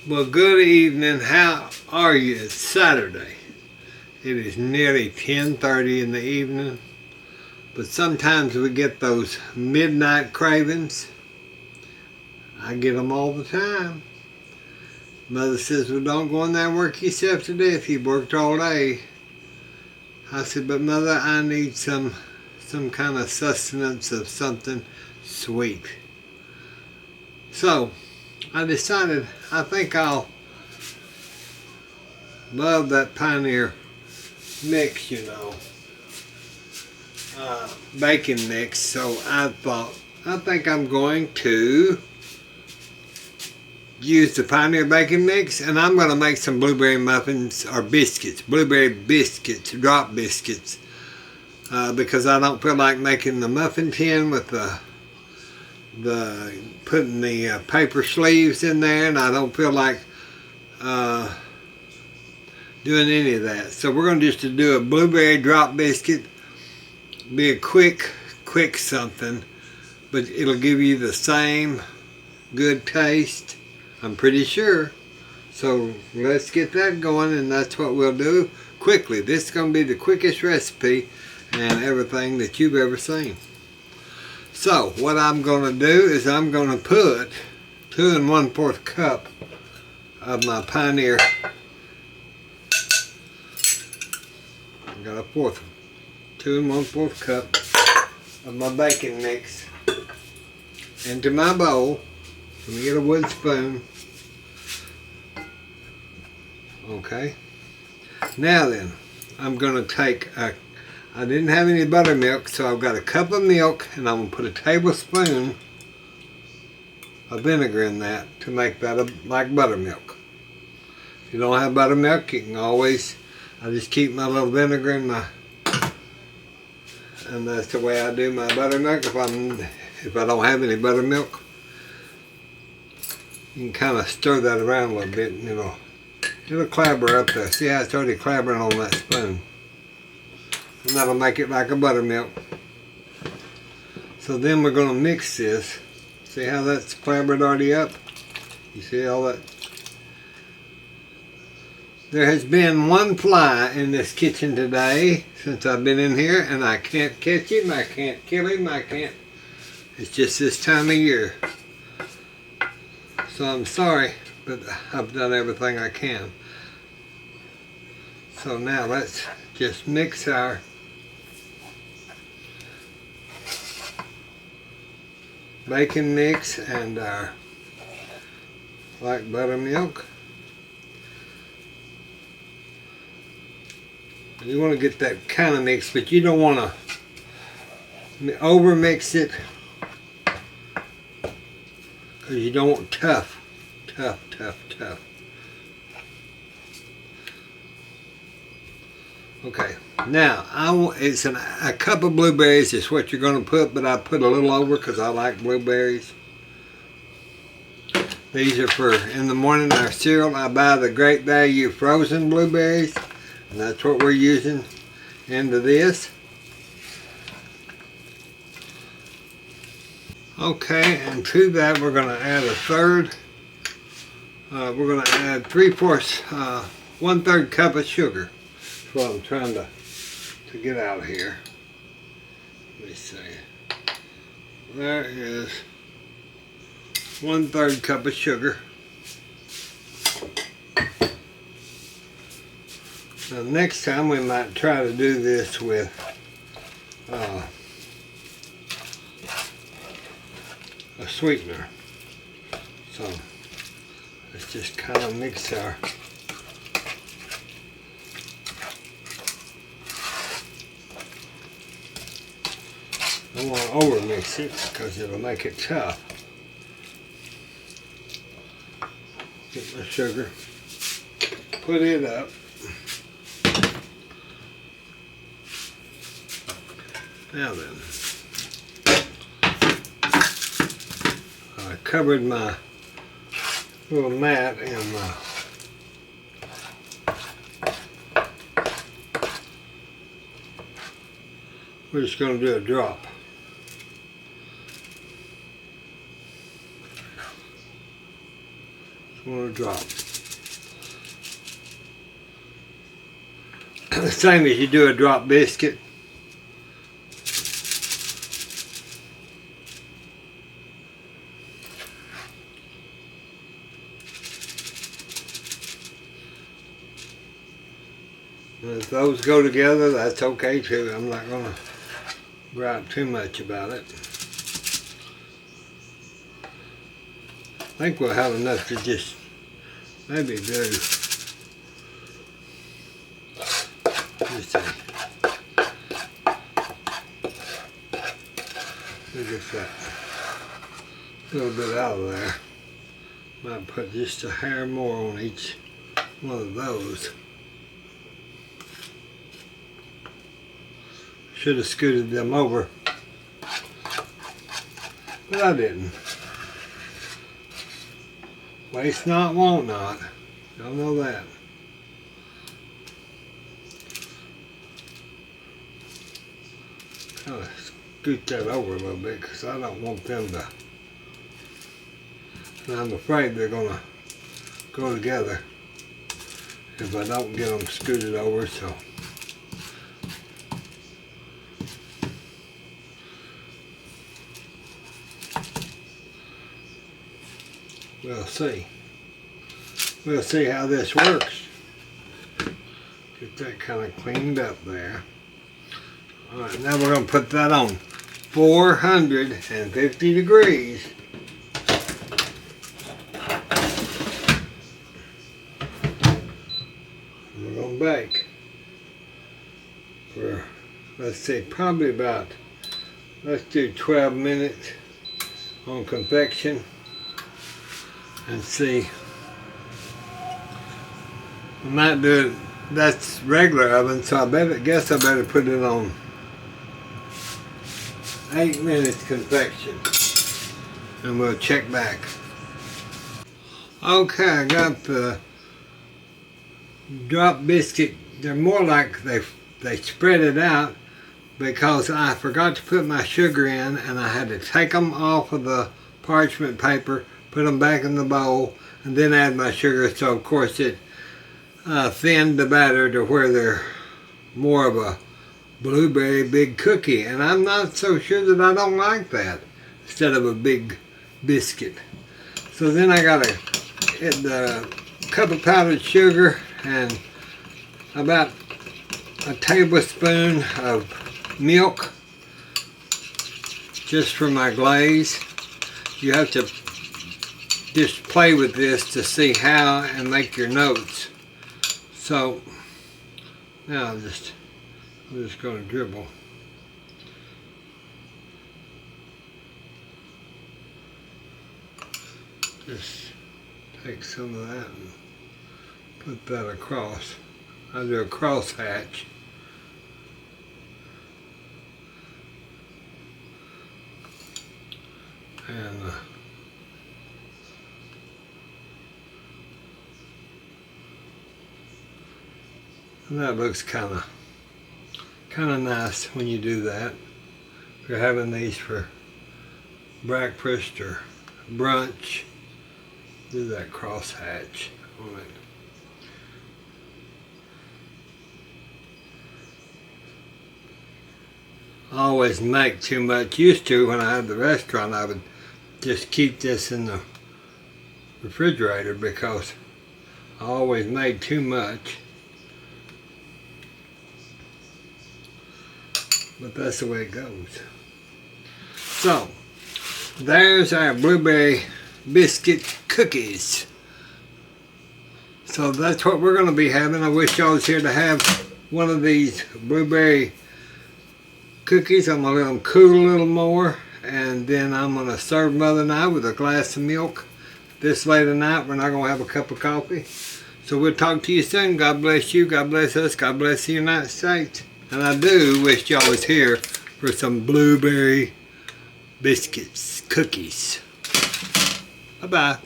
Well, good evening. How are you? It's Saturday. It is nearly 10:30 in the evening, but sometimes we get those midnight cravings. I get them all the time. Mother says, well, don't go in there and work yourself to death. You've worked all day. I said, but Mother, I need some kind of sustenance of something sweet. So I decided I think I'll love that Pioneer mix, bacon mix. So I think I'm going to use the Pioneer bacon mix, and I'm going to make some blueberry muffins or biscuits, blueberry biscuits, drop biscuits, because I don't feel like making the muffin tin with the putting the paper sleeves in there, and I don't feel like doing any of that. So we're going to just do a blueberry drop biscuit. Be a quick something, but it'll give you the same good taste, I'm pretty sure. So let's get that going, and that's what we'll do quickly. This is going to be the quickest recipe and everything that you've ever seen. So what I'm going to do is I'm going to put 2 1/4 cup of my Pioneer. I got a 2 1/4 cup of my bacon mix into my bowl. Let me get a wood spoon. Okay. Now then, I'm going to take I didn't have any buttermilk, so I've got a cup of milk, and I'm going to put a tablespoon of vinegar in that to make that like buttermilk. If you don't have buttermilk, you can always, I just keep my little vinegar in my, and that's the way I do my buttermilk. If I don't have any buttermilk, you can kind of stir that around a little bit, and it'll clabber up there. See how it's already clabbering on that spoon? And that'll make it like a buttermilk. So then we're going to mix this. See how that's clabbered already up? You see all that? There has been one fly in this kitchen today since I've been in here, and I can't catch him, I can't kill him, it's just this time of year. So I'm sorry, but I've done everything I can. So now let's just mix our bacon mix and our like buttermilk. You want to get that kind of mix, but you don't want to over mix it, because you don't want tough. Okay, now it's a cup of blueberries is what you're going to put, but I put a little over because I like blueberries. These are for in the morning our cereal. I buy the Great Value frozen blueberries, and that's what we're using into this. Okay, and to that we're going to add a third. We're going to add 3/4, 1/3 cup of sugar. That's what I'm trying to get out of here. Let me see. There is 1/3 cup of sugar. Now next time we might try to do this with a sweetener. So let's just kind of mix our I don't want to over mix it because it'll make it tough. Get my sugar, put it up. Now then, I covered my little mat in we're just going to do a drop. on a drop. The same as you do a drop biscuit. And if those go together, that's okay too. I'm not going to gripe too much about it. I think we'll have enough to just maybe do just a get that little bit out of there. Might put just a hair more on each one of those. Should have scooted them over, but I didn't. Waste not, want not. Y'all know that. Kind of scoot that over a little bit because I don't want them to. And I'm afraid they're going to go together if I don't get them scooted over. So. We'll see. We'll see how this works. Get that kind of cleaned up there. Alright, now we're going to put that on 450 degrees. We're going to bake for, let's see, probably about, let's do 12 minutes on convection. And see, I might do it, that's regular oven, so I guess I better put it on 8 minutes convection, and we'll check back. Okay, I got the drop biscuit. They're more like they spread it out because I forgot to put my sugar in, and I had to take them off of the parchment paper, put them back in the bowl, and then add my sugar. So of course it thinned the batter to where they're more of a blueberry big cookie. And I'm not so sure that I don't like that instead of a big biscuit. So then I got a cup of powdered sugar and about a tablespoon of milk just for my glaze. You have to just play with this to see how and make your notes. So now I'm just going to dribble. Just take some of that and put that across. I'll do a cross hatch. And that looks kind of nice when you do that. If you're having these for breakfast or brunch, do that cross hatch on it. I always make too much. Used to, when I had the restaurant, I would just keep this in the refrigerator because I always made too much. But that's the way it goes. So, there's our blueberry biscuit cookies. So that's what we're going to be having. I wish y'all was here to have one of these blueberry cookies. I'm going to let them cool a little more, and then I'm going to serve Mother and I with a glass of milk. This late at night, we're not going to have a cup of coffee. So we'll talk to you soon. God bless you. God bless us. God bless the United States. And I do wish y'all was here for some blueberry biscuits, cookies. Bye-bye.